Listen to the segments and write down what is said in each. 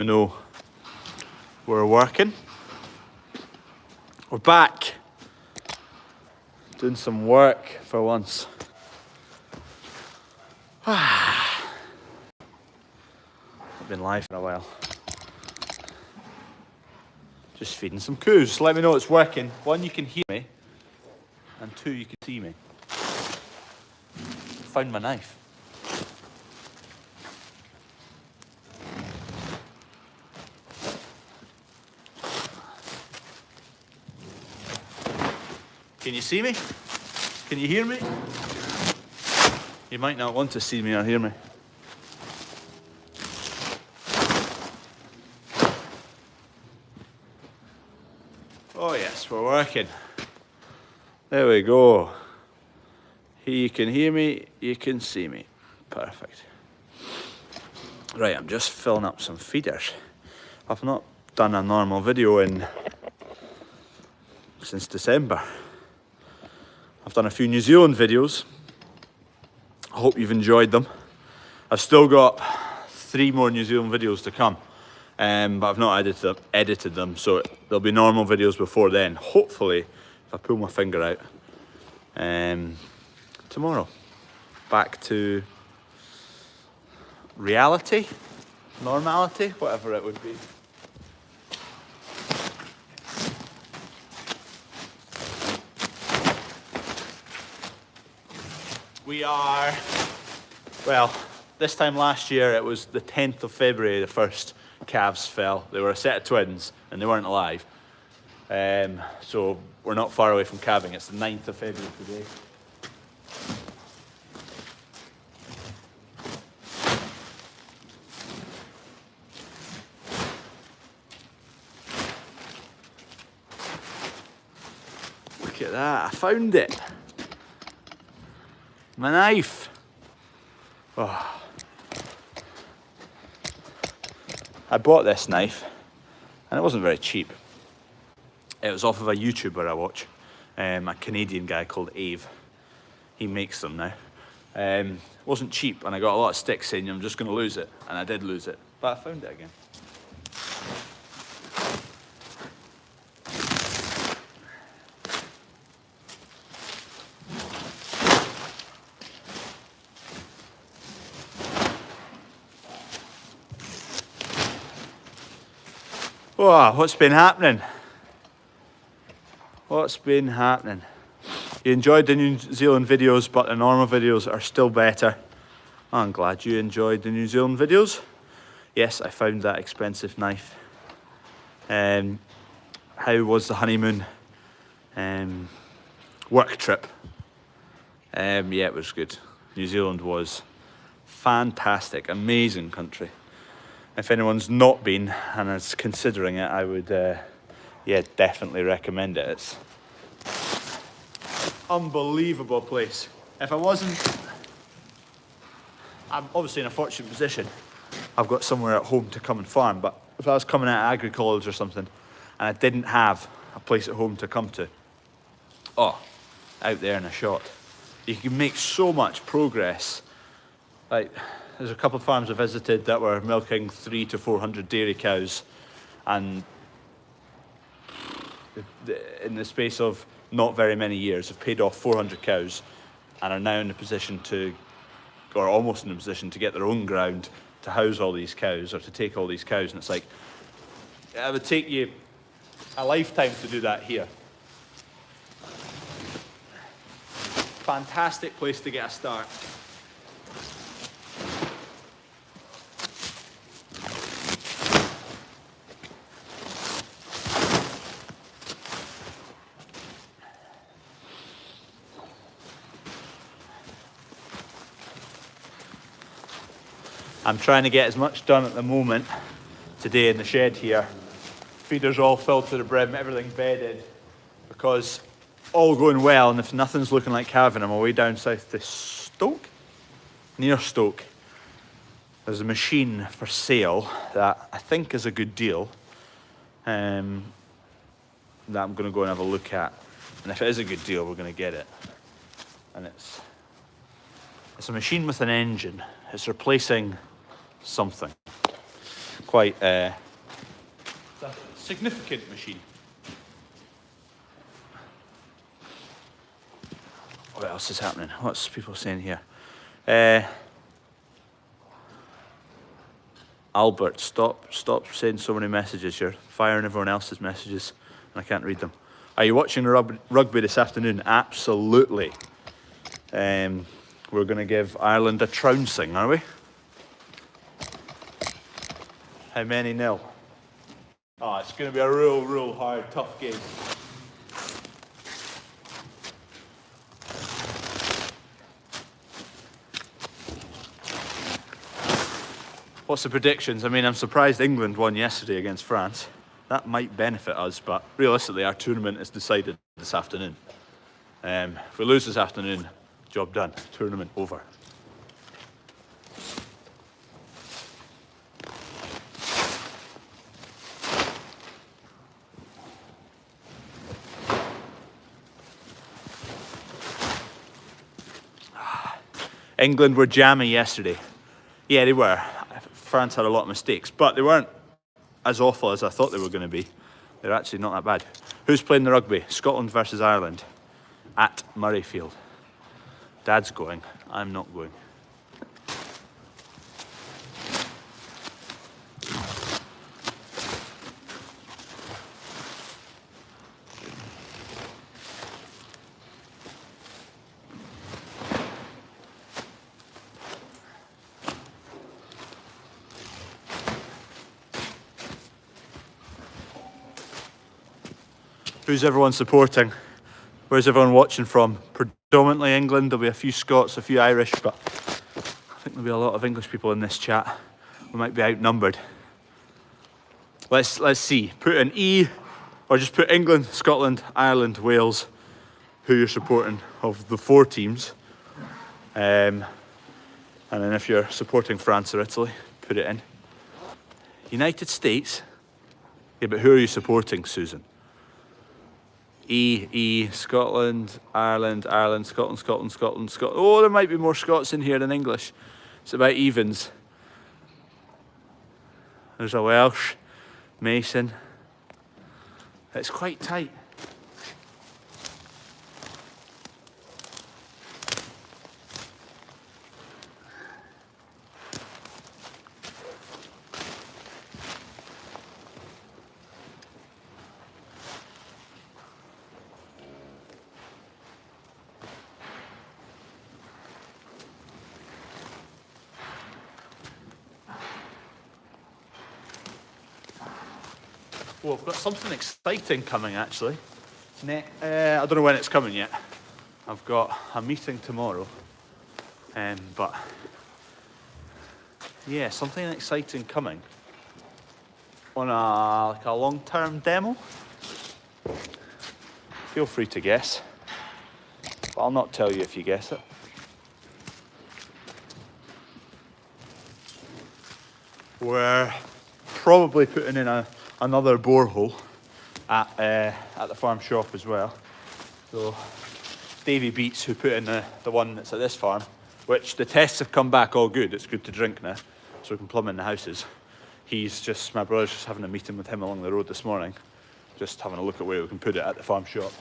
You know, we're working. We're back. Doing some work for once. I've been live for a while. Just feeding some coos. Let me know it's working. One, you can hear me, and two, you can see me. Found my knife. Can you see me? Can you hear me? You might not want to see me or hear me. Oh yes, we're working. There we go. You can hear me, you can see me. Perfect. Right, I'm just filling up some feeders. I've not done a normal video since December. I've done a few New Zealand videos. I hope you've enjoyed them. I've still got 3 more New Zealand videos to come, but I've not edited them, so there'll be normal videos before then. Hopefully, if I pull my finger out, tomorrow. Back to reality, normality, whatever it would be. We are, well, this time last year it was the 10th of February the first calves fell. They were a set of twins and they weren't alive. So we're not far away from calving. It's the 9th of February today. Look at that, I found it. My knife. Oh. I bought this knife and it wasn't very cheap. It was off of a YouTuber I watch, a Canadian guy called Ave. He makes them now. It wasn't cheap and I got a lot of sticks saying I'm just going to lose it, and I did lose it, but I found it again. Oh, what's been happening? What's been happening? You enjoyed the New Zealand videos, but the normal videos are still better. I'm glad you enjoyed the New Zealand videos. Yes, I found that expensive knife. How was the honeymoon work trip? Yeah, it was good. New Zealand was fantastic, amazing country. If anyone's not been and is considering it, I would, yeah, definitely recommend it. It's an unbelievable place. If I wasn't, I'm obviously in a fortunate position. I've got somewhere at home to come and farm, but if I was coming out of agri-college or something and I didn't have a place at home to come to, oh, out there in a shot. You can make so much progress. Like, there's a couple of farms I visited that were milking 300 to 400 dairy cows, and in the space of not very many years have paid off 400 cows and are now in a position to, or almost in a position to get their own ground to house all these cows or to take all these cows. And it's like, it would take you a lifetime to do that here. Fantastic place to get a start. I'm trying to get as much done at the moment today in the shed here. Feeders all filled to the brim, everything bedded, because all going well, and if nothing's looking like calving, I'm away down south to Stoke, near Stoke. There's a machine for sale that I think is a good deal, that I'm going to go and have a look at. And if it is a good deal, we're going to get it. And it's a machine with an engine. It's replacing something. quite it's a significant machine. What else is happening? What's people saying here? Albert, stop sending so many messages. You're firing everyone else's messages and I can't read them. Are you watching the rugby this afternoon? Absolutely. We're going to give Ireland a trouncing, are we? How many nil? Oh, it's going to be a real hard, tough game. What's the predictions? I mean, I'm surprised England won yesterday against France. That might benefit us, but realistically, our tournament is decided this afternoon. If we lose this afternoon, job done. Tournament over. England were jammy yesterday. Yeah, they were. France had a lot of mistakes, but they weren't as awful as I thought they were going to be. They're actually not that bad. Who's playing the rugby? Scotland versus Ireland at Murrayfield. Dad's going. I'm not going. Who's everyone supporting? Where's everyone watching from? Predominantly England. There'll be a few Scots, a few Irish, but I think there'll be a lot of English people in this chat. We might be outnumbered. Let's see. Put an E, or just put England, Scotland, Ireland, Wales, who you're supporting of the 4 teams. And then if you're supporting France or Italy, put it in. United States? Yeah, but who are you supporting, Susan? Scotland, Ireland, Scotland. Oh, there might be more Scots in here than English. It's about evens. There's a Welsh, Mason. It's quite tight. Well, I've got something exciting coming actually. I don't know when it's coming yet. I've got a meeting tomorrow. But yeah, something exciting coming on a long-term demo. Feel free to guess, but I'll not tell you if you guess it. We're probably putting in another borehole at the farm shop as well. So Davy Beats, who put in the one that's at this farm, which the tests have come back all good. It's good to drink now, so we can plumb in the houses. My brother's just having a meeting with him along the road this morning, just having a look at where we can put it at the farm shop.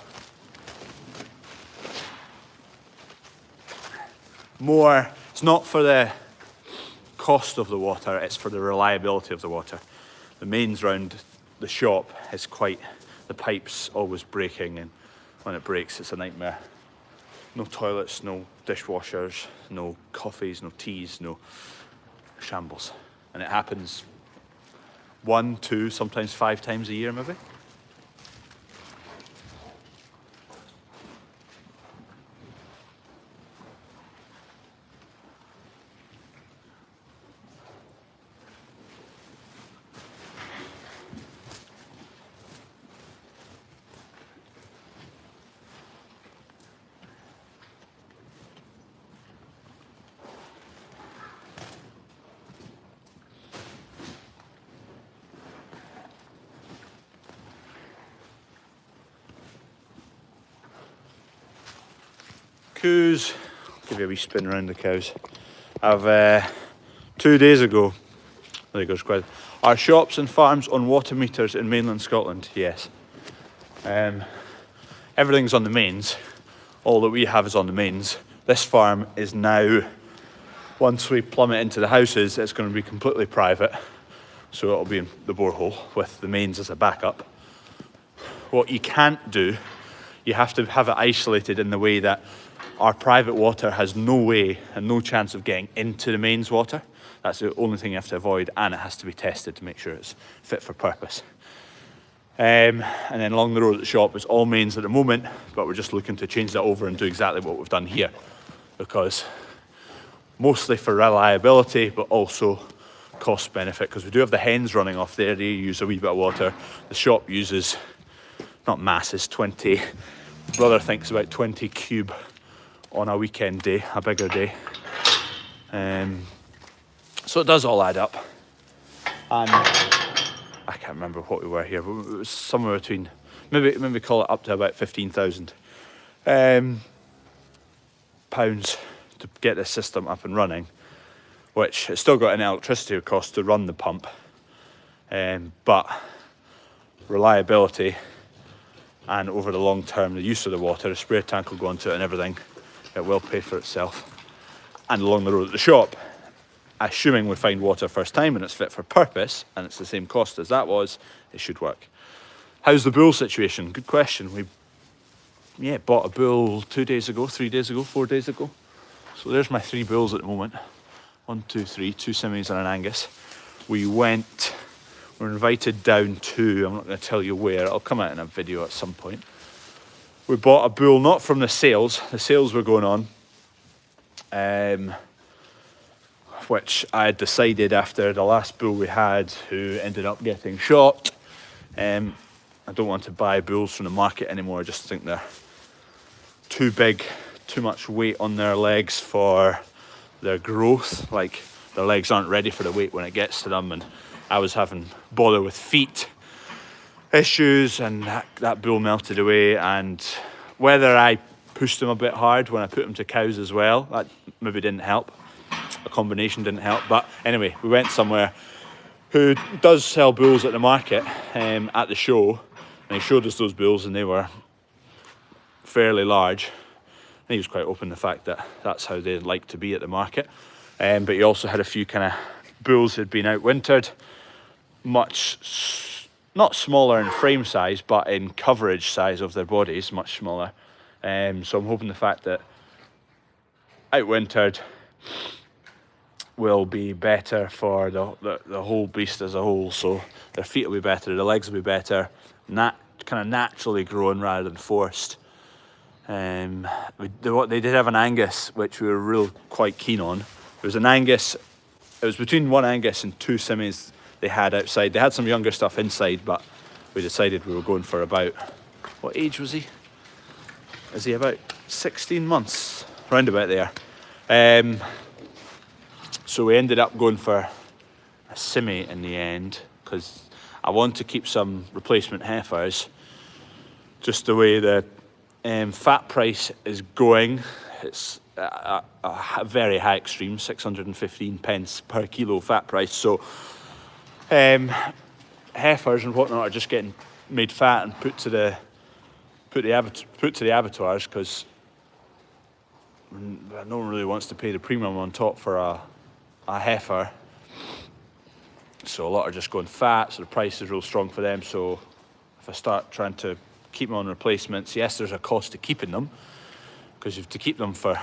It's not for the cost of the water, it's for the reliability of the water. The mains round the shop is the pipe's always breaking, and when it breaks it's a nightmare. No toilets, no dishwashers, no coffees, no teas, no shambles. And it happens 1, 2, sometimes 5 times a year maybe. Coos, give you a wee spin around the cows. 2 days ago, There goes quite. Are shops and farms on water meters in mainland Scotland? Yes. Everything's on the mains. All that we have is on the mains. This farm is now, once we plummet into the houses, it's going to be completely private. So it'll be in the borehole with the mains as a backup. What you can't do, you have to have it isolated in the way that our private water has no way and no chance of getting into the mains water. That's the only thing you have to avoid, and it has to be tested to make sure it's fit for purpose. And then along the road at the shop is all mains at the moment, but we're just looking to change that over and do exactly what we've done here, because mostly for reliability, but also cost benefit, because we do have the hens running off there. They use a wee bit of water. The shop uses, not masses, 20, brother thinks about 20 cube on a weekend day, a bigger day. So it does all add up. And I can't remember what we were here, but it was somewhere between, maybe call it up to about 15,000 pounds to get this system up and running, which it's still got an electricity cost to run the pump, but reliability and over the long term, the use of the water, the spray tank will go onto it and everything, it will pay for itself. And along the road at the shop, assuming we find water first time and it's fit for purpose and it's the same cost as that was, it should work. How's the bull situation? Good question. We bought a bull 2 days ago, 3 days ago, 4 days ago. So there's my 3 bulls at the moment. 1, 2, 3, 2 Simmies and an Angus. We're invited down to, I'm not going to tell you where, it'll come out in a video at some point. We bought a bull, not from the sales were going on, which I had decided after the last bull we had, who ended up getting shot. I don't want to buy bulls from the market anymore. I just think they're too big, too much weight on their legs for their growth. Like, their legs aren't ready for the weight when it gets to them, and I was having bother with feet issues, and that bull melted away. And whether I pushed him a bit hard when I put him to cows as well, that maybe didn't help. A combination didn't help. But anyway, we went somewhere who does sell bulls at the market, at the show, and he showed us those bulls, and they were fairly large. And he was quite open to the fact that that's how they like to be at the market. But he also had a few kind of bulls who'd been out wintered, much not smaller in frame size, but in coverage size of their bodies, much smaller. So I'm hoping the fact that out wintered will be better for the whole beast as a whole. So their feet will be better, their legs will be better, kind of naturally grown rather than forced. They did have an Angus, which we were quite keen on. It was an Angus, it was between one Angus and 2 Simmies they had outside. They had some younger stuff inside, but we decided we were going for about, what age was he? Is he about 16 months? Round about there. So we ended up going for a Simmy in the end, because I want to keep some replacement heifers. Just the way the fat price is going, it's a very high extreme, 615 pence per kilo fat price. So heifers and whatnot are just getting made fat and put to the abattoirs, because no one really wants to pay the premium on top for a heifer. So a lot are just going fat, so the price is real strong for them. So if I start trying to keep them on replacements, yes, there's a cost to keeping them, because you have to keep them for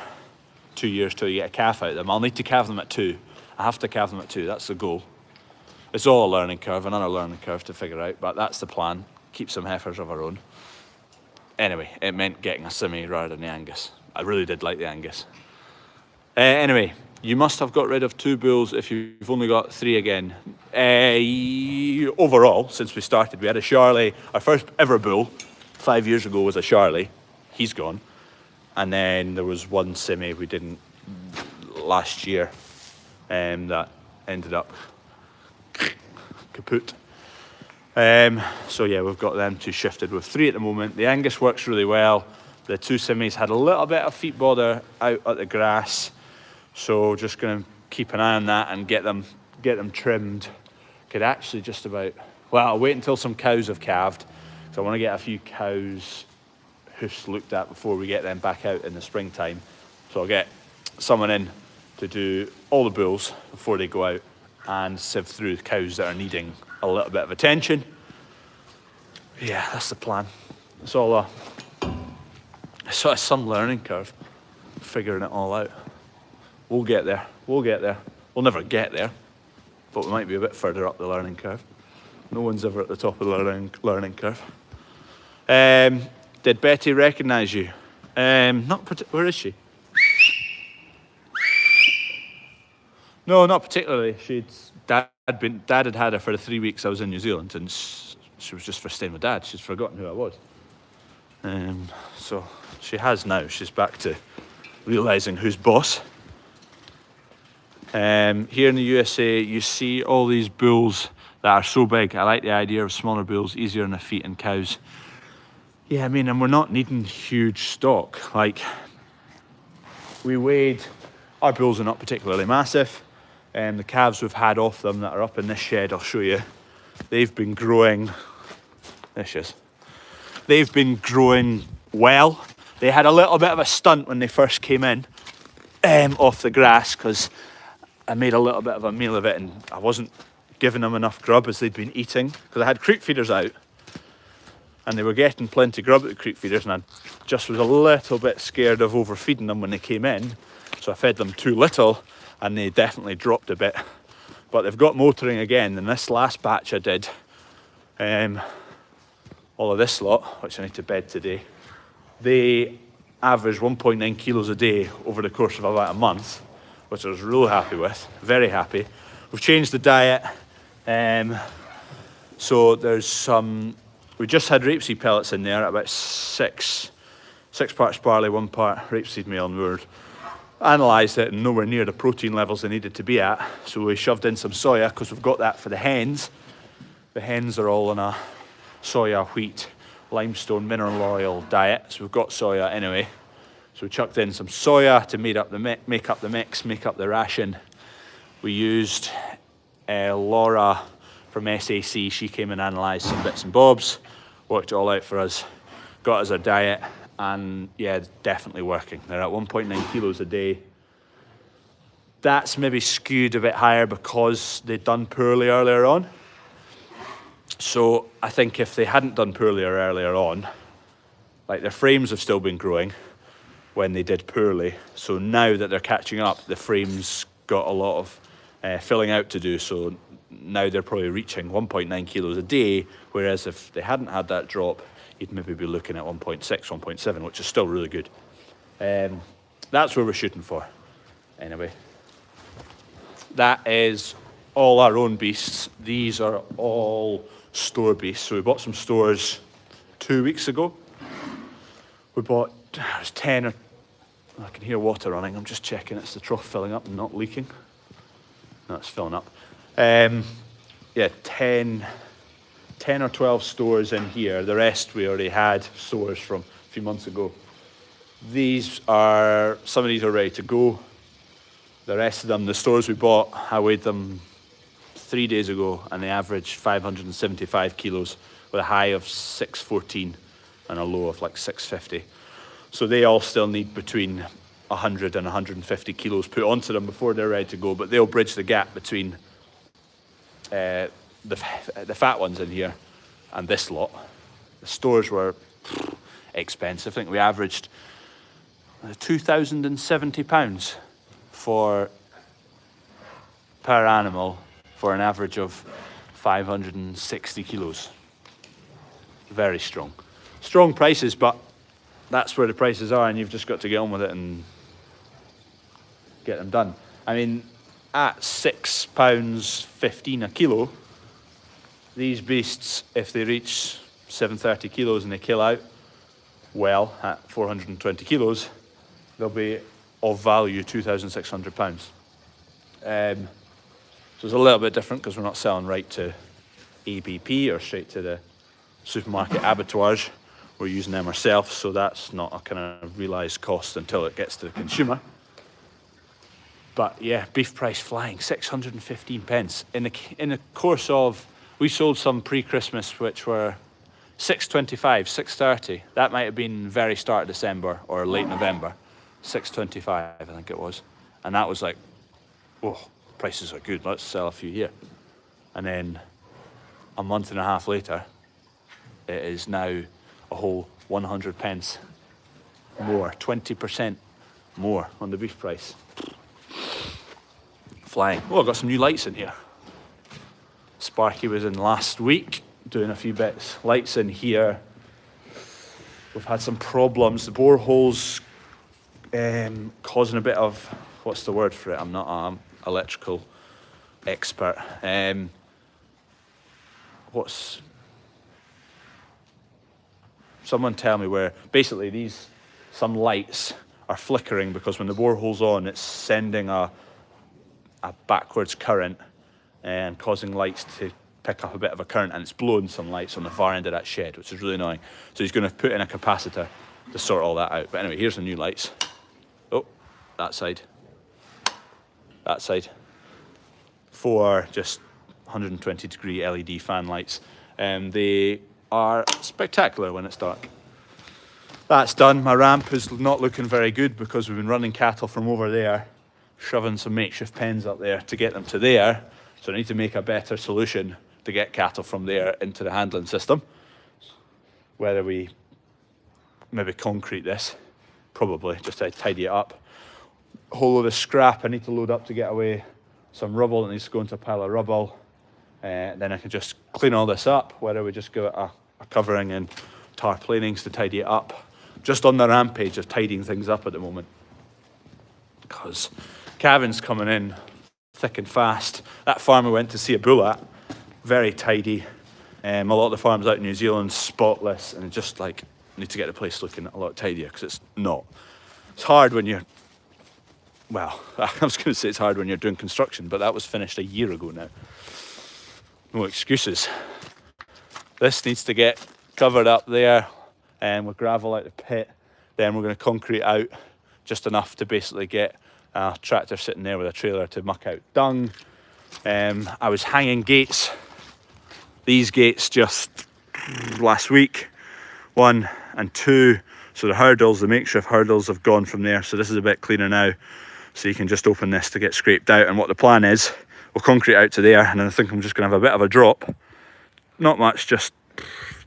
2 years till you get a calf out of them. I'll need to calve them at 2. I have to calve them at 2, that's the goal. It's all a learning curve, another learning curve to figure out, but that's the plan. Keep some heifers of our own. Anyway, it meant getting a Simmy rather than the Angus. I really did like the Angus. Anyway, you must have got rid of 2 bulls if you've only got 3 again. Overall, since we started, we had a Charlie. Our first ever bull 5 years ago was a Charlie. He's gone. And then there was 1 Simmy we didn't last year, that ended up kaput. So yeah, we've got them 2 shifted with 3 at the moment. The Angus works really well. The 2 Simmies had a little bit of feet bother out at the grass. So just going to keep an eye on that and get get them trimmed. Could actually just about, well, I'll wait until some cows have calved, because I want to get a few cows hoofs looked at before we get them back out in the springtime. So I'll get someone in to do all the bulls before they go out and sieve through the cows that are needing a little bit of attention. Yeah, that's the plan. It's all some learning curve, figuring it all out. We'll get there. We'll never get there, but we might be a bit further up the learning curve. No one's ever at the top of the learning curve. Did Betty recognise you? Where is she? No, not particularly. Dad had had her for the 3 weeks I was in New Zealand, and she was just for staying with Dad. She's forgotten who I was. So she has now. She's back to realising who's boss. Here in the USA, you see all these bulls that are so big. I like the idea of smaller bulls, easier on the feet and cows. Yeah, I mean, and we're not needing huge stock. Like, our bulls are not particularly massive. The calves we've had off them that are up in this shed, I'll show you. They've been growing, they've been growing well. They had a little bit of a stunt when they first came in off the grass, because I made a little bit of a meal of it and I wasn't giving them enough grub as they'd been eating, because I had creek feeders out and they were getting plenty grub at the creek feeders, and I just was a little bit scared of overfeeding them when they came in, so I fed them too little and they definitely dropped a bit. But they've got motoring again, and this last batch I did, all of this lot, which I need to bed today, they averaged 1.9 kilos a day over the course of about a month, which I was really happy with, very happy. We've changed the diet, so there's we just had rapeseed pellets in there, about six parts barley, 1 part rapeseed meal, and we were analysed it and nowhere near the protein levels they needed to be at, so we shoved in some soya because we've got that for the hens. The hens are all on a soya, wheat, limestone, mineral oil diet, so we've got soya anyway. So we chucked in some soya to make up the mix, make up the ration. We used Laura from SAC. She came and analysed some bits and bobs, worked it all out for us, got us our diet, and yeah, definitely working. They're at 1.9 kilos a day. That's maybe skewed a bit higher because they'd done poorly earlier on. So I think if they hadn't done poorly earlier on, like, their frames have still been growing when they did poorly. So now that they're catching up, the frames got a lot of filling out to do. So now they're probably reaching 1.9 kilos a day, whereas if they hadn't had that drop, you'd maybe be looking at 1.6, 1.7, which is still really good. That's where we're shooting for. Anyway, that is all our own beasts. These are all store beasts. So we bought some stores 2 weeks ago. We bought, it was 10 or, I can hear water running. I'm just checking it's the trough filling up and not leaking. No, it's filling up. Yeah, 10 or 12 stores in here. The rest we already had stores from a few months ago. Some of these are ready to go. The rest of them, the stores we bought, I weighed them 3 days ago and they averaged 575 kilos with a high of 614 and a low of like 650. So they all still need between 100 and 150 kilos put onto them before they're ready to go, but they'll bridge the gap between the fat ones in here and this lot. The stores were expensive. I think we averaged £2,070 per animal for an average of 560 kilos. Very strong. Strong prices, but that's where the prices are, and you've just got to get on with it and get them done. I mean, at £6.15 a kilo, these beasts, if they reach 730 kilos and they kill out well at 420 kilos, they'll be of value £2,600. So it's a little bit different because we're not selling right to ABP or straight to the supermarket abattoirs. We're using them ourselves, so that's not a kind of realised cost until it gets to the consumer. But yeah, beef price flying, 615 pence. In the course of, we sold some pre-Christmas which were 625, 630. That might have been very start of December or late November. 625, I think it was. And that was like, oh, prices are good, let's sell a few here. And then a month and a half later, it is now a whole 100 pence more, 20% more on the beef price. Flying. Oh, I've got some new lights in here. Sparky was in last week doing a few bits. Lights in here. We've had some problems. The borehole's causing a bit of, what's the word for it? I'm not an electrical expert. Someone tell me where, basically some lights are flickering because when the borehole's on, it's sending a backwards current and causing lights to pick up a bit of a current, and it's blowing some lights on the far end of that shed, which is really annoying. So he's going to put in a capacitor to sort all that out. But anyway, here's the new lights. Oh, that side. That side. 4 just 120 degree LED fan lights. They are spectacular when it's dark. That's done. My ramp is not looking very good because we've been running cattle from over there, shoving some makeshift pens up there to get them to there. So I need to make a better solution to get cattle from there into the handling system. Whether we maybe concrete this, probably, just to tidy it up. A whole load of scrap I need to load up to get away. Some rubble that needs to go into a pile of rubble. Then I can just clean all this up, whether we just give it a covering and tar planings to tidy it up. Just on the rampage of tidying things up at the moment. Because calving's coming in thick and fast. That farm I went to see a bull at, very tidy. A lot of the farms out in New Zealand, spotless, and just like, need to get the place looking a lot tidier, because it's not. It's hard when you're, well, I was going to say it's hard when you're doing construction, but that was finished a year ago now. No excuses. This needs to get covered up there with gravel out the pit. Then we're going to concrete out just enough to basically get a tractor sitting there with a trailer to muck out dung. I was hanging gates, these gates just last week, 1 and 2. So the hurdles, the makeshift hurdles have gone from there. So this is a bit cleaner now. So you can just open this to get scraped out. And what the plan is, we'll concrete out to there. And then I think I'm just going to have a bit of a drop. Not much, just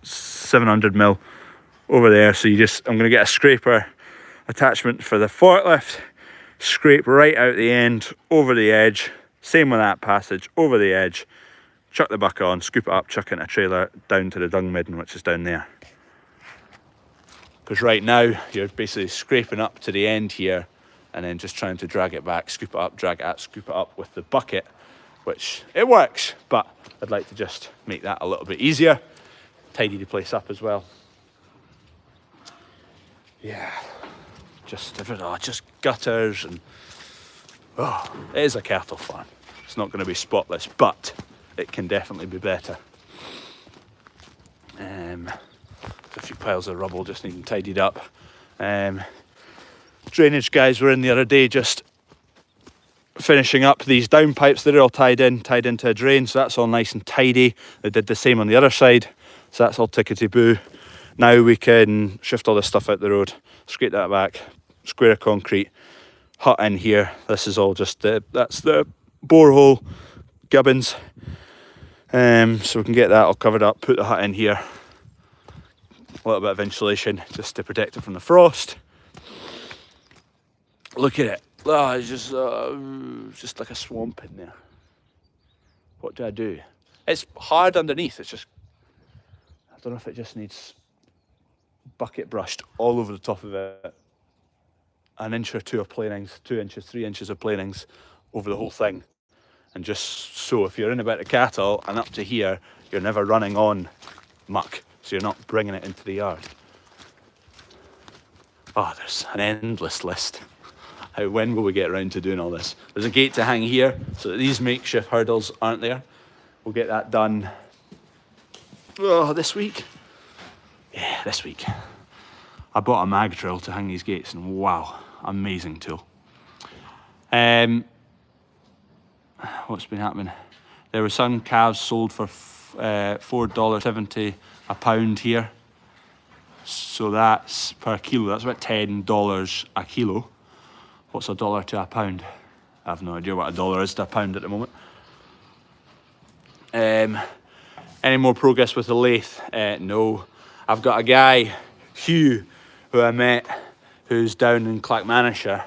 700 mil over there. So I'm going to get a scraper attachment for the forklift, scrape right out the end, over the edge. Same with that passage, over the edge. Chuck the bucket on, scoop it up, chuck it in a trailer down to the dung midden, which is down there. Because right now, you're basically scraping up to the end here and then just trying to drag it back, scoop it up, drag it out, scoop it up with the bucket, which it works, but I'd like to just make that a little bit easier, tidy the place up as well. Yeah, just gutters and, oh, it is a cattle farm. It's not going to be spotless, but it can definitely be better. A few piles of rubble just needing tidied up. Drainage guys were in the other day just finishing up these down pipes. They're all tied into a drain, so that's all nice and tidy. They did the same on the other side, so that's all tickety-boo. Now we can shift all this stuff out the road, scrape that back, square of concrete, hut in here. This is all just that's the borehole gubbins. So we can get that all covered up, put the hut in here. A little bit of insulation just to protect it from the frost. Look at it. Oh, it's just like a swamp in there. What do I do? It's hard underneath. It's just, I don't know if it just needs bucket brushed all over the top of it. An inch or two of planings, 2 inches, 3 inches of planings over the whole thing. And just so if you're in about the cattle and up to here, you're never running on muck. So you're not bringing it into the yard. Oh, there's an endless list. When will we get around to doing all this? There's a gate to hang here so that these makeshift hurdles aren't there. We'll get that done this week. Yeah, this week. I bought a mag drill to hang these gates and wow, amazing tool. what's been happening? There were some calves sold for $4.70 a pound here. So that's per kilo, that's about $10 a kilo. What's a dollar to a pound? I have no idea what a dollar is to a pound at the moment. Any more progress with the lathe? No. I've got a guy, Hugh, who I met, who's down in Clackmannanshire,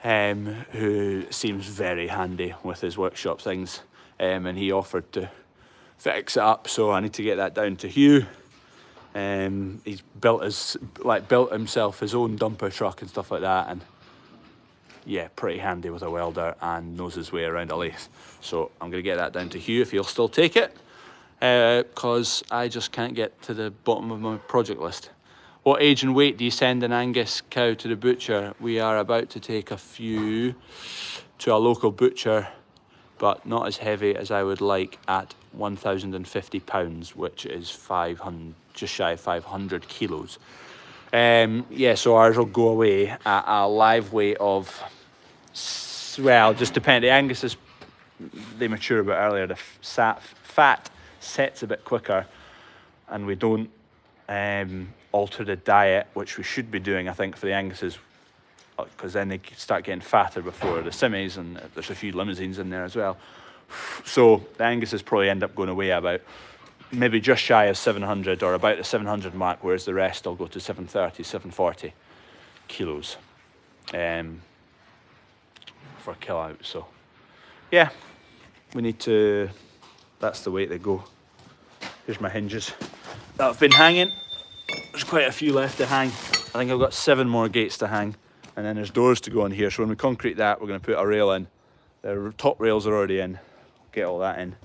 who seems very handy with his workshop things, and he offered to fix it up, so I need to get that down to Hugh. He's built himself his own dumper truck and stuff like that, and yeah, pretty handy with a welder and knows his way around a lathe. So I'm going to get that down to Hugh if he'll still take it, because I just can't get to the bottom of my project list. What age and weight do you send an Angus cow to the butcher? We are about to take a few to a local butcher, but not as heavy as I would like, at 1,050 pounds, which is 500, just shy of 500 kilos. Yeah, so ours will go away at a live weight of, well, just depend. The Angus's, they mature a bit earlier. The fat sets a bit quicker, and we don't alter the diet, which we should be doing, I think, for the Angus's, because then they start getting fatter before the Simmies, and there's a few limousines in there as well. So the Angus's probably end up going away about maybe just shy of 700, or about the 700 mark, whereas the rest will go to 730, 740 kilos for a kill out. So yeah, we need to, that's the weight they go. Here's my hinges that have been hanging. There's quite a few left to hang. I think I've got 7 more gates to hang, and then there's doors to go on here. So when we concrete that, we're going to put a rail in. The top rails are already in. Get all that in.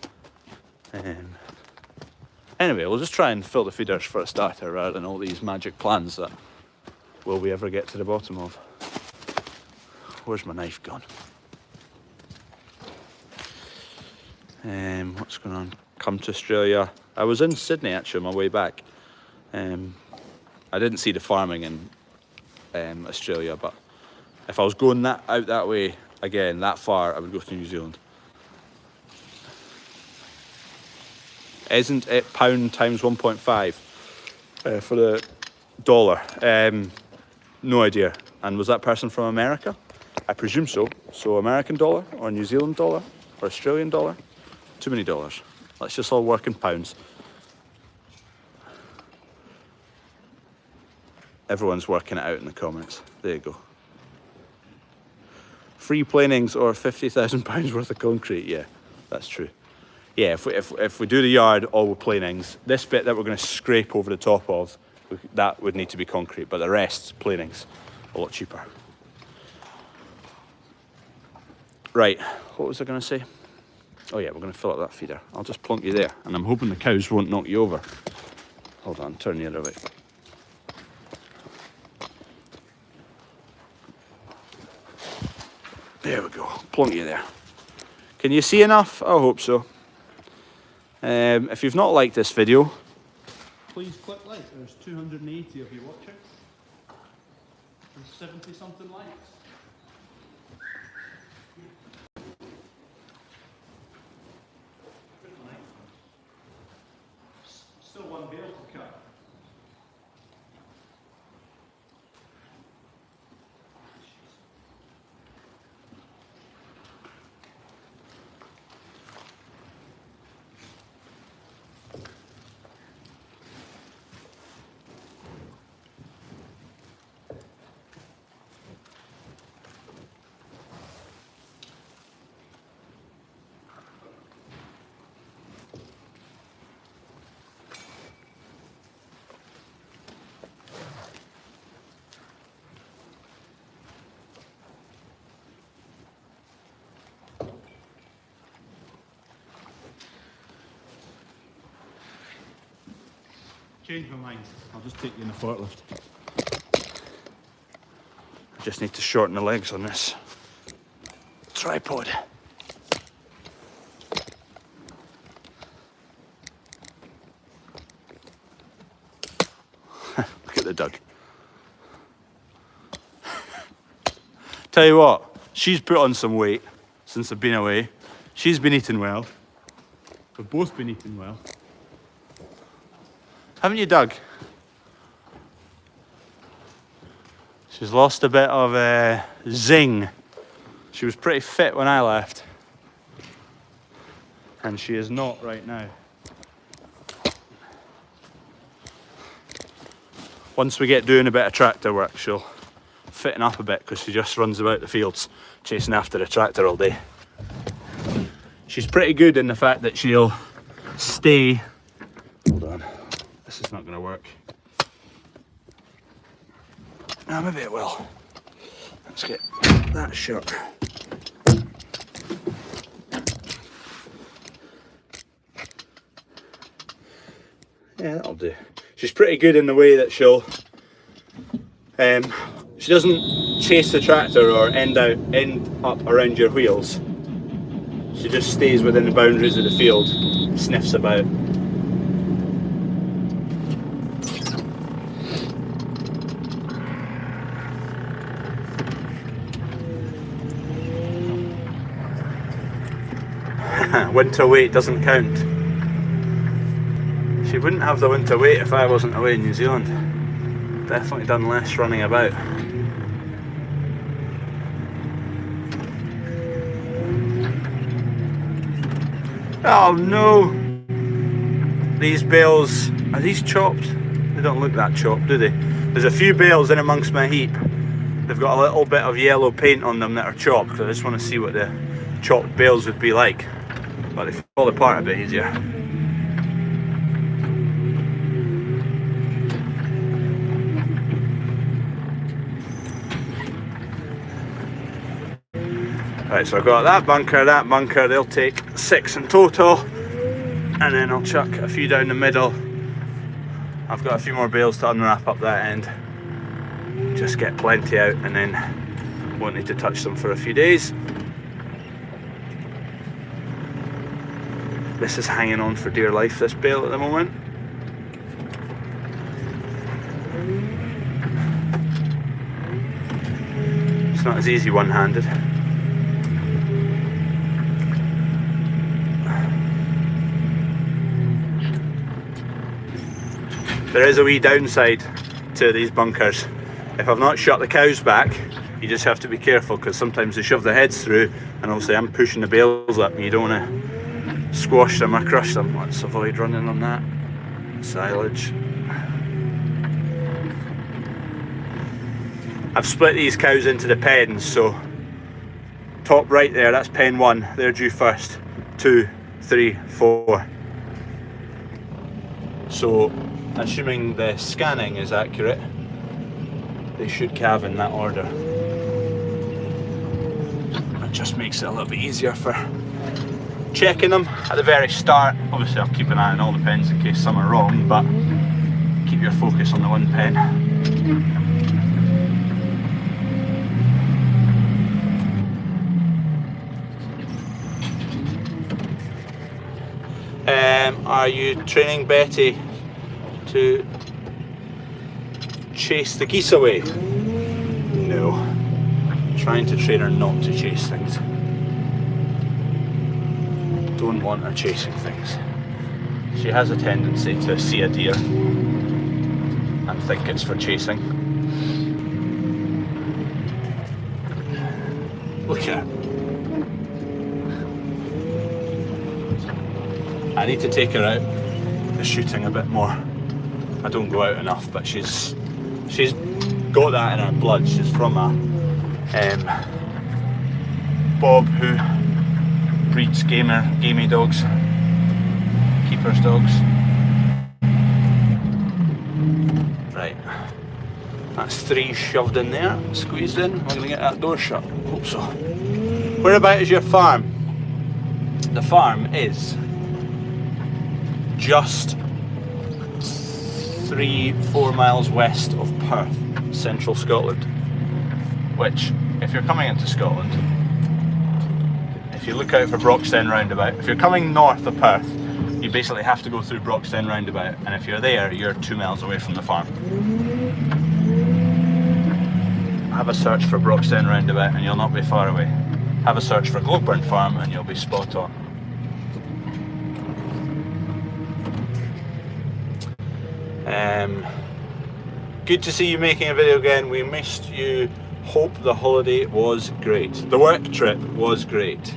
Anyway, we'll just try and fill the feeders for a starter, rather than all these magic plans that will we ever get to the bottom of. Where's my knife gone? What's going on? Come to Australia. I was in Sydney actually on my way back. I didn't see the farming in Australia, but if I was going out that way again, that far, I would go to New Zealand. Isn't it pound times 1.5 for the dollar? No idea. And was that person from America? I presume so. So American dollar or New Zealand dollar or Australian dollar? Too many dollars. Let's just all work in pounds. Everyone's working it out in the comments. There you go. Free planings or £50,000 worth of concrete. Yeah, that's true. Yeah, if we do the yard all with planings, this bit that we're going to scrape over the top of, that would need to be concrete, but the rest, planings, a lot cheaper. Right, what was I going to say? Oh yeah, we're going to fill up that feeder. I'll just plonk you there, and I'm hoping the cows won't knock you over. Hold on, turn the other way. There we go, plonk you there. Can you see enough? I hope so. If you've not liked this video, please click like. There's 280 of you watching. There's 70 something likes. Still one bale to cut. Change my mind. I'll just take you in a forklift. I just need to shorten the legs on this tripod. Look at the dog. Tell you what, she's put on some weight. since I've been away. She's been eating well. We've both been eating well. Haven't you, Doug? She's lost a bit of zing. She was pretty fit when I left. And she is not right now. Once we get doing a bit of tractor work, she'll fatten up a bit because she just runs about the fields chasing after the tractor all day. She's pretty good in the fact that she'll stay. Hold on, this is not going to work. Ah, maybe it will. Let's get that shut. Yeah, that'll do. She's pretty good in the way that she doesn't chase the tractor or end up around your wheels. She just stays within the boundaries of the field, sniffs about. Winter weight doesn't count. She wouldn't have the winter weight if I wasn't away in New Zealand. Definitely done less running about. Oh no! These bales, are these chopped? They don't look that chopped, do they? There's a few bales in amongst my heap. They've got a little bit of yellow paint on them that are chopped, because I just want to see what the chopped bales would be like. But they fall apart a bit easier. Right, so I've got that bunker, they'll take 6 in total, and then I'll chuck a few down the middle. I've got a few more bales to unwrap up that end, just get plenty out, and then won't need to touch them for a few days. This is hanging on for dear life, this bale at the moment. It's not as easy one-handed. There is a wee downside to these bunkers. If I've not shut the cows back, you just have to be careful, because sometimes they shove their heads through, and obviously I'm pushing the bales up and you don't want to squash them or crush them. Let's avoid running on that silage. I've split these cows into the pens, so top right there, that's pen 1, they're due first, 2, 3, 4. So assuming the scanning is accurate, they should calve in that order. It just makes it a little bit easier for checking them at the very start. Obviously I'll keep an eye on all the pens in case some are wrong, but keep your focus on the one pen. Are you training Betty to chase the geese away? No. I'm trying to train her not to chase things. Don't want her chasing things. She has a tendency to see a deer and think it's for chasing. Look at her. I need to take her out the shooting a bit more. I don't go out enough, but she's got that in her blood. She's from a Bob who breeds gamey dogs, keeper's dogs. Right, that's 3 shoved in there, squeezed in. We're going to get that door shut, hope so. Whereabout is your farm? The farm is just 3-4 miles west of Perth, central Scotland. Which, if you're coming into Scotland, if you look out for Broxton roundabout, if you're coming north of Perth, you basically have to go through Broxton roundabout, and if you're there, you're 2 miles away from the farm. Have a search for Broxton roundabout and you'll not be far away. have a search for CrawfordsFarm and you'll be spot on. Good to see you making a video again. We missed you. Hope the holiday was great. The work trip was great.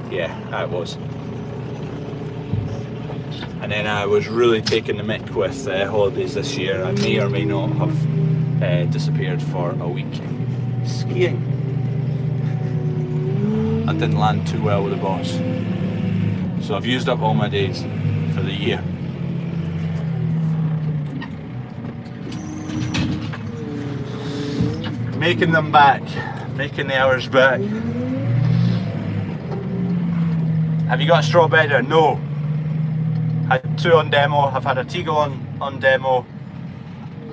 Yeah, it was. And then I was really taking the mick with holidays this year. I may or may not have disappeared for a week skiing. I didn't land too well with the boss. So I've used up all my days for the year. Making them back, making the hours back. Have you got a straw bedder? No. Had 2 on demo. I've had a Teagle on demo.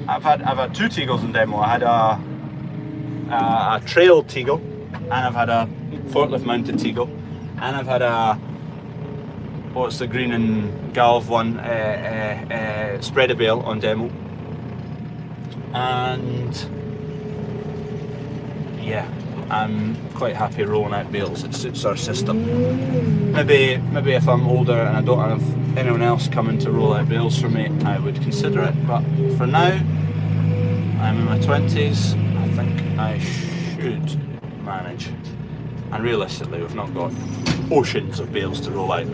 I've had 2 Teagles on demo. I had a trail Teagle, and I've had a forklift mounted Teagle, and I've had a, what's the green and Galv one, spreader bale on demo. And yeah, I'm quite happy rolling out bales. It suits our system. Maybe if I'm older and I don't have anyone else coming to roll out bales for me, I would consider it. But for now, I'm in my 20s. I think I should manage. And realistically, we've not got oceans of bales to roll out.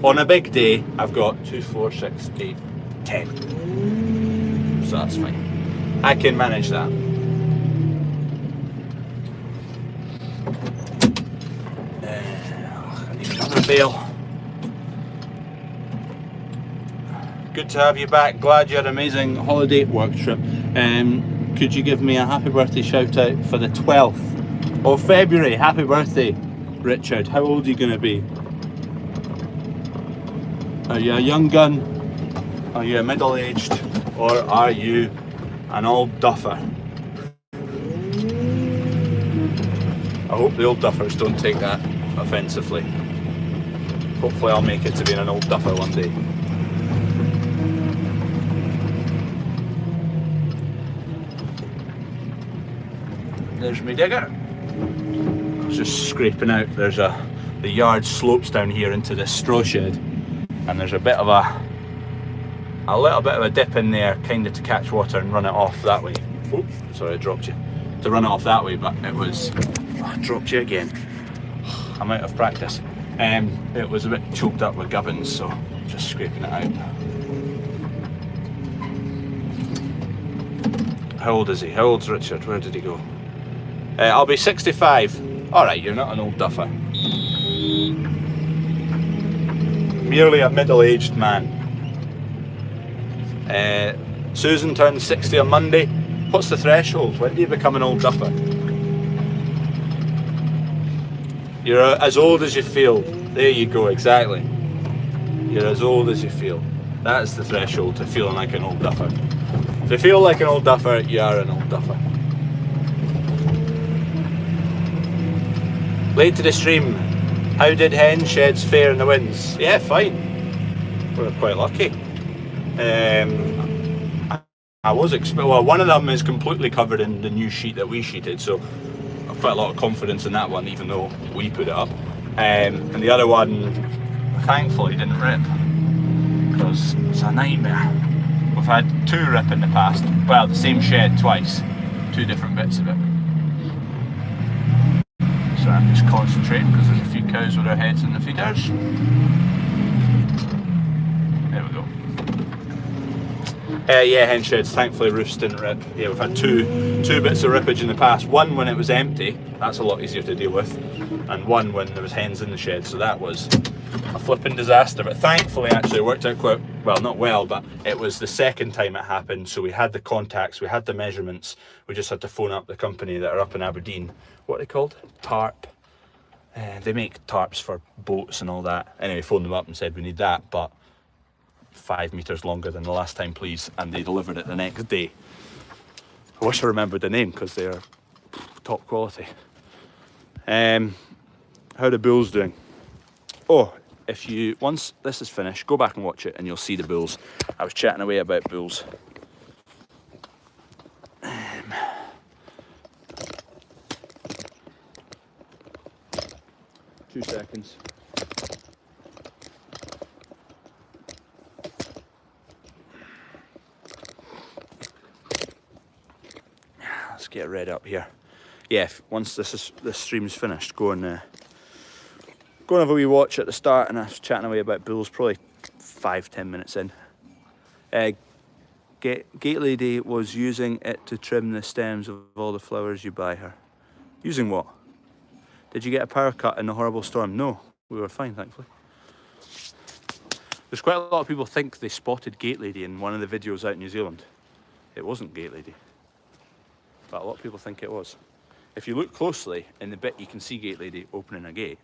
On a big day, I've got 2, 4, 6, 8, 10. So that's fine. I can manage that. Bale. Good to have you back. Glad you had an amazing holiday work trip. Could you give me a happy birthday shout out for the 12th of February? Happy birthday, Richard. How old are you going to be? Are you a young gun? Are you a middle-aged? Or are you an old duffer? I hope the old duffers don't take that offensively. Hopefully I'll make it to being an old duffer one day. There's my digger. I was just scraping out. There's the yard slopes down here into this straw shed, and there's a little bit of a dip in there, kind of to catch water and run it off that way. Oh, sorry, I dropped you. To run it off that way, but it was, I dropped you again. I'm out of practice. It was a bit choked up with gubbins, so just scraping it out. How old is he? How old's Richard? Where did he go? I'll be 65. Alright, you're not an old duffer. Merely a middle-aged man. Susan turns 60 on Monday. What's the threshold? When do you become an old duffer? You're as old as you feel. There you go, exactly. You're as old as you feel. That's the threshold to feeling like an old duffer. If you feel like an old duffer, you are an old duffer. Late to the stream. How did hen sheds fare in the winds? Yeah, fine. We're quite lucky. I was well, one of them is completely covered in the new sheet that we sheeted, so I've quite a lot of confidence in that one, even though we put it up. And the other one, thankfully, didn't rip, because it's a nightmare. We've had 2 rip in the past. Well, the same shed twice, 2 different bits of it. So I'm just concentrating because there's a few cows with their heads in the feeders. There we go. Yeah, hen sheds, thankfully roofs didn't rip. Yeah, we've had two bits of rippage in the past. One when it was empty, that's a lot easier to deal with, and one when there was hens in the shed, so that was a flipping disaster. But thankfully, actually, it worked out quite well, not well, but it was the second time it happened, so we had the contacts, we had the measurements, we just had to phone up the company that are up in Aberdeen. What are they called? Tarp. They make tarps for boats and all that. Anyway, phoned them up and said we need that, but 5 meters longer than the last time, please, and they delivered it the next day. I wish I remembered the name because they're top quality. How are the bulls doing? Oh, if you, once this is finished, go back and watch it and you'll see the bulls. I was chatting away about bulls. 2 seconds. Let's get it read up here. Yeah, once this stream's finished, go and have a wee watch at the start, and I was chatting away about bulls, probably 5-10 minutes in. Gate Lady was using it to trim the stems of all the flowers you buy her. Using what? Did you get a power cut in the horrible storm? No, we were fine, thankfully. There's quite a lot of people think they spotted Gate Lady in one of the videos out in New Zealand. It wasn't Gate Lady, but a lot of people think it was. If you look closely in the bit, you can see Gate Lady opening a gate,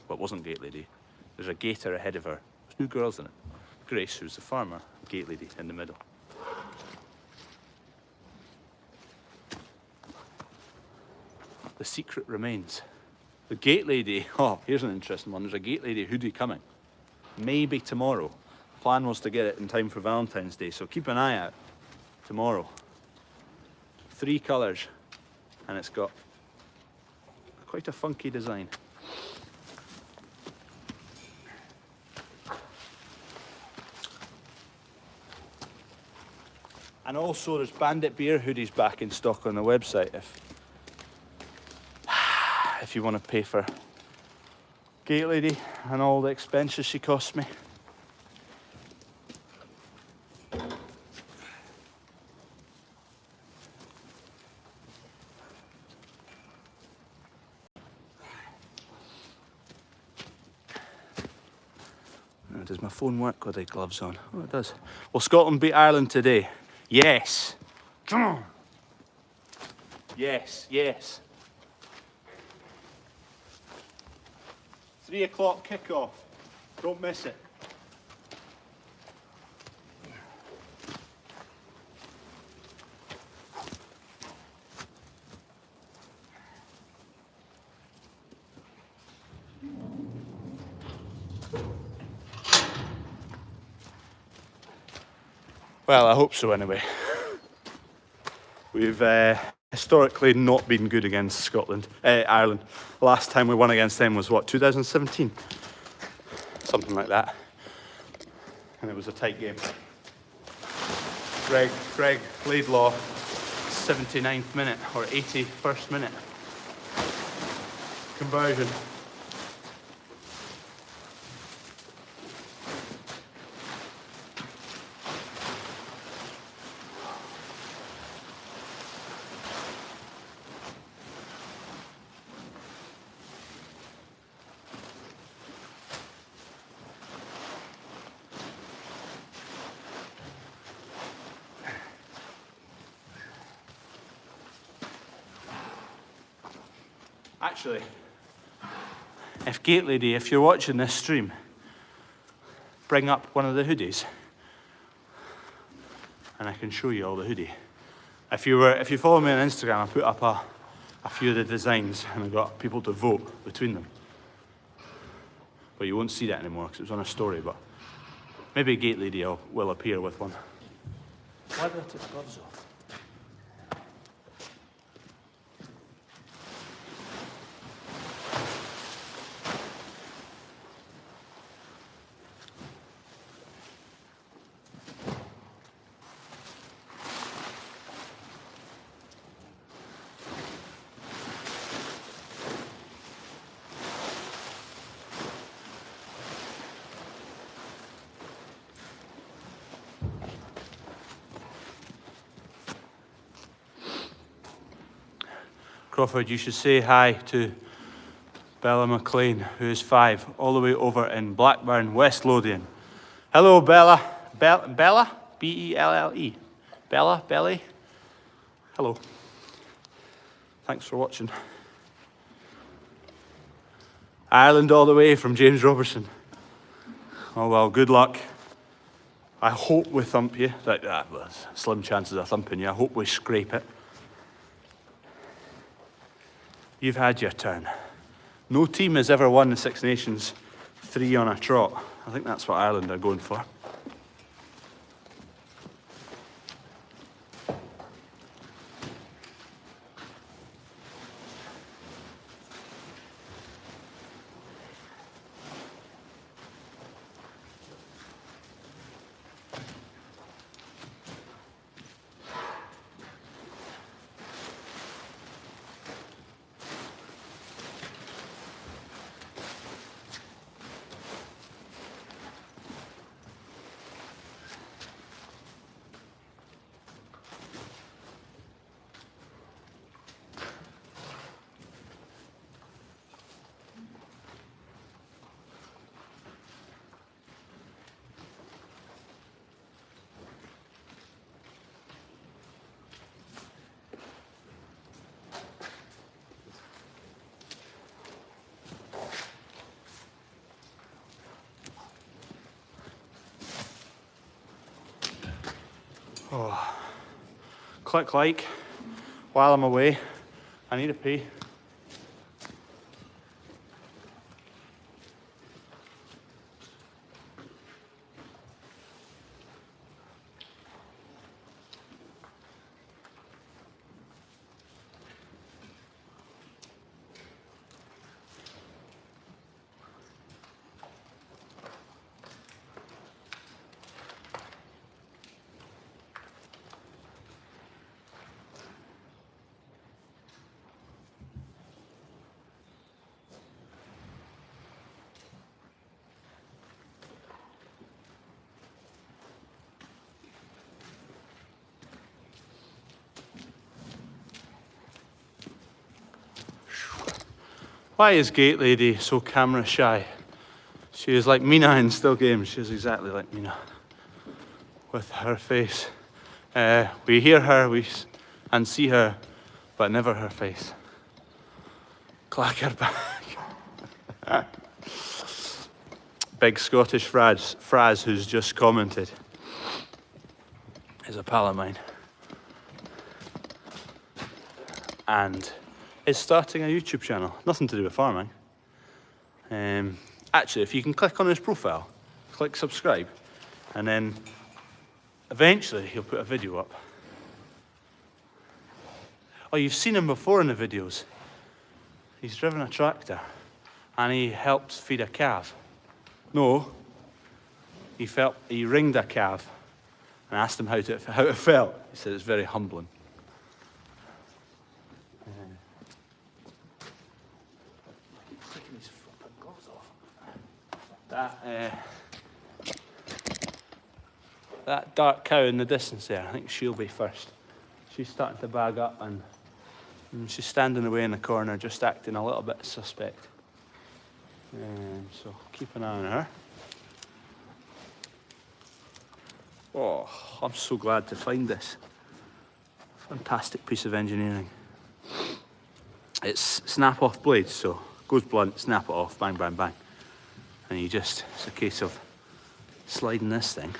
but it wasn't Gate Lady. There's a gator ahead of her. There's 2 girls in it. Grace, who's the farmer, Gate Lady in the middle. The secret remains. The Gate Lady, oh, here's an interesting one. There's a Gate Lady hoodie coming. Maybe tomorrow. The plan was to get it in time for Valentine's Day, so keep an eye out tomorrow. 3 colours, and it's got quite a funky design. And also there's Bandit Beer hoodies back in stock on the website if you want to pay for Gate Lady and all the expenses she cost me. Does my phone work with the gloves on? Oh, it does. Will Scotland beat Ireland today? Yes. Come on. Yes, yes. 3 o'clock kickoff. Don't miss it. Well, I hope so anyway. We've historically not been good against Ireland. The last time we won against them was what, 2017? Something like that. And it was a tight game. Greg Laidlaw, 79th minute or 81st minute. Conversion. Actually, if Gate Lady, if you're watching this stream, bring up one of the hoodies and I can show you all the hoodie. If you follow me on Instagram, I put up a few of the designs and I got people to vote between them. But you won't see that anymore because it was on a story, but maybe Gate Lady will appear with one. Why did I take the gloves off? Crawford, you should say hi to Bella McLean, who is 5, all the way over in Blackburn, West Lothian. Hello, Bella. Bella? B-E-L-L-E. Bella? Belly? Hello. Thanks for watching. Ireland all the way from James Robertson. Oh well, good luck. I hope we thump you. That was slim chances of thumping you. I hope we scrape it. You've had your turn. No team has ever won the Six Nations 3 on a trot. I think that's what Ireland are going for. Click like while I'm away. I need a pee. Why is Gate Lady so camera shy? She is like Mina in Still Games. She is exactly like Mina with her face. We hear her and see her, but never her face. Clacker back. Big Scottish Fraz, who's just commented, is a pal of mine. And is starting a YouTube channel. Nothing to do with farming. Actually, if you can click on his profile, click subscribe, and then eventually he'll put a video up. Oh, you've seen him before in the videos. He's driven a tractor and he helped feed a calf. No, he ringed a calf and asked him how it felt. He said it's very humbling. That dark cow in the distance there, I think she'll be first. She's starting to bag up and she's standing away in the corner, just acting a little bit suspect. So keep an eye on her. Oh, I'm so glad to find this. Fantastic piece of engineering. It's snap-off blades, so goes blunt, snap it off, bang, bang, bang. And it's a case of sliding this thing.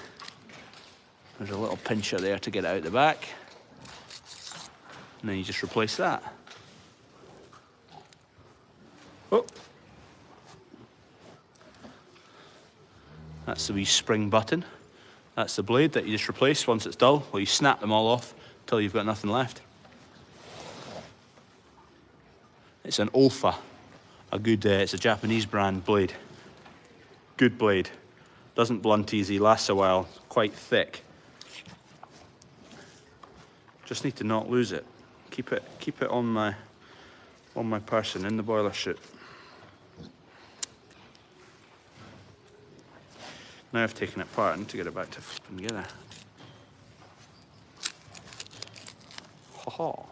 There's a little pincher there to get it out the back. And then you just replace that. Oh. That's the wee spring button. That's the blade that you just replace once it's dull. Well, you snap them all off until you've got nothing left. It's an Olfa, it's a Japanese brand blade. Good blade. Doesn't blunt easy, lasts a while, quite thick. Just need to not lose it. Keep it on my person in the boiler chute. Now I've taken it apart, I need to get it back to flipping together. Ha ha.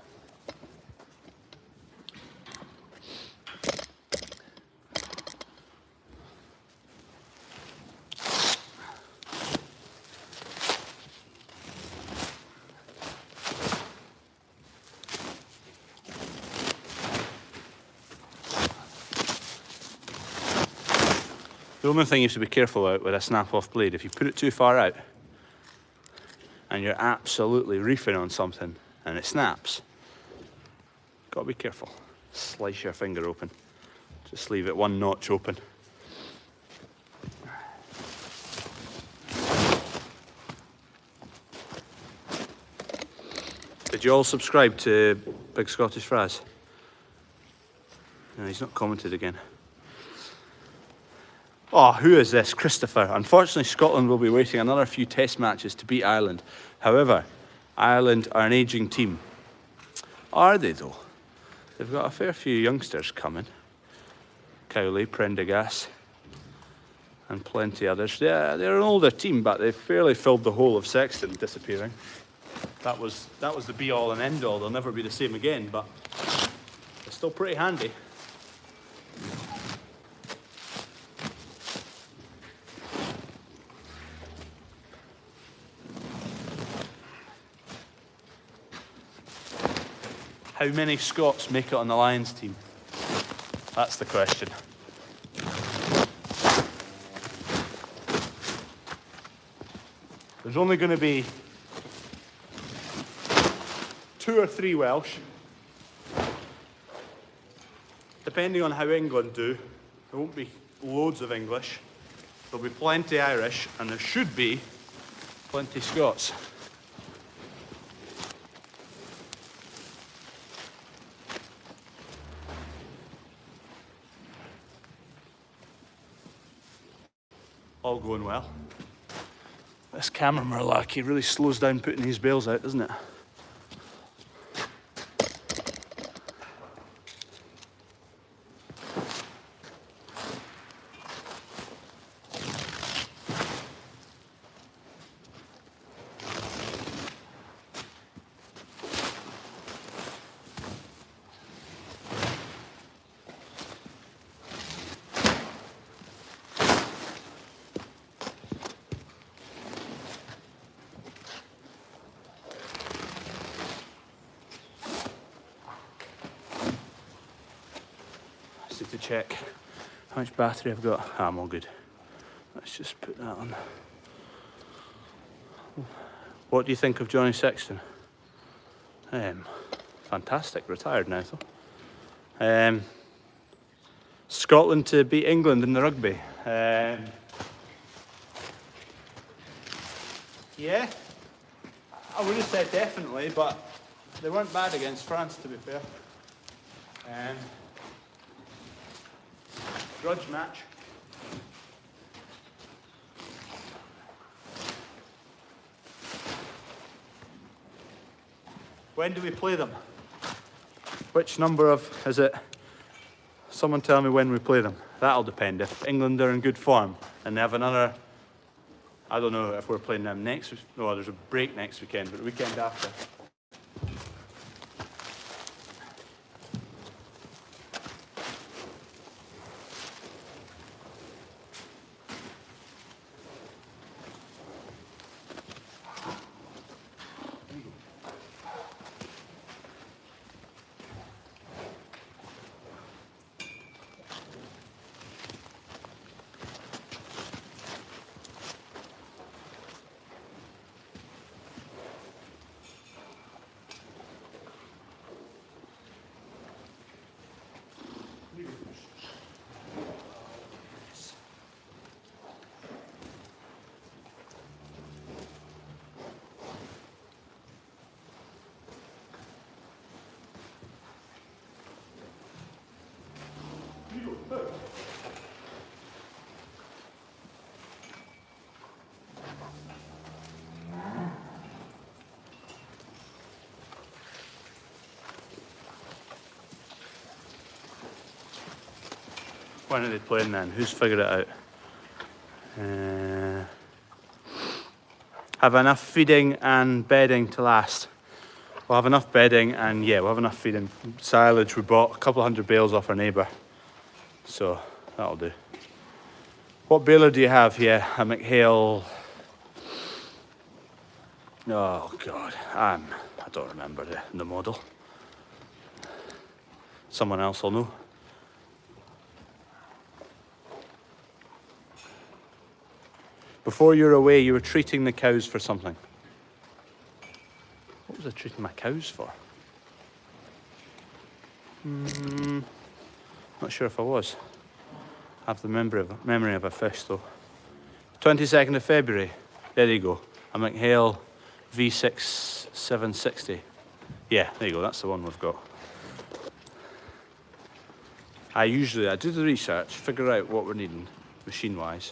The only thing you have to be careful about with a snap-off blade, if you put it too far out and you're absolutely reefing on something and it snaps, gotta be careful. Slice your finger open. Just leave it one notch open. Did you all subscribe to Big Scottish Fraz? No, he's not commented again. Oh, who is this? Christopher. Unfortunately, Scotland will be waiting another few test matches to beat Ireland. However, Ireland are an ageing team. Are they, though? They've got a fair few youngsters coming. Cowley, Prendergast, and plenty others. Yeah, they're an older team, but they've fairly filled the hole of Sexton disappearing. That was the be-all and end-all. They'll never be the same again, but they're still pretty handy. How many Scots make it on the Lions team? That's the question. There's only going to be 2 or 3 Welsh. Depending on how England do, there won't be loads of English. There'll be plenty Irish, and there should be plenty Scots. All going well. This camera malarkey really slows down putting these bales out, doesn't it? To check how much battery I've got. I'm all good. Let's just put that on. What do you think of Johnny Sexton? Fantastic, retired now though. Scotland to beat England in the rugby. Yeah, I would have said definitely, but they weren't bad against France, to be fair. Grudge match. When do we play them? Which number of, is it? Someone tell me when we play them. That'll depend. If England are in good form and they have another, I don't know if we're playing them next week. No, there's a break next weekend, but the weekend after. When are they playing then? Who's figured it out? Have enough feeding and bedding to last. We'll have enough bedding and yeah, we'll have enough feeding. Silage, we bought a couple of 100 bales off our neighbour. So that'll do. What baler do you have here? A McHale. Oh God, I don't remember the model. Someone else will know. Before you were away, you were treating the cows for something. What was I treating my cows for? Not sure if I was. I have the memory of a fish though. 22nd of February. There you go. A McHale V6 760. Yeah, there you go. That's the one we've got. I do the research, figure out what we're needing machine-wise.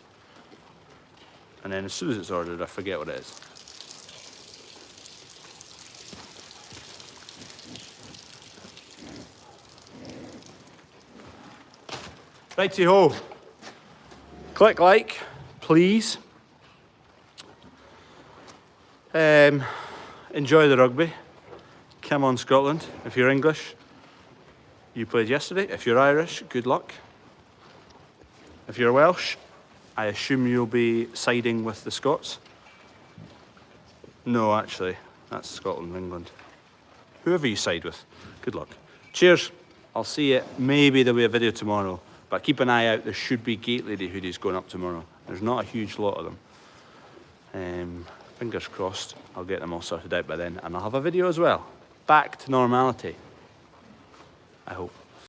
And then as soon as it's ordered, I forget what it is. Righty-ho. Click like, please. Enjoy the rugby. Come on, Scotland. If you're English, you played yesterday. If you're Irish, good luck. If you're Welsh, I assume you'll be siding with the Scots. No, actually, that's Scotland, England. Whoever you side with, good luck. Cheers. I'll see you. Maybe there'll be a video tomorrow, but keep an eye out. There should be gate lady hoodies going up tomorrow. There's not a huge lot of them. Fingers crossed, I'll get them all sorted out by then, and I'll have a video as well. back to normality. I hope.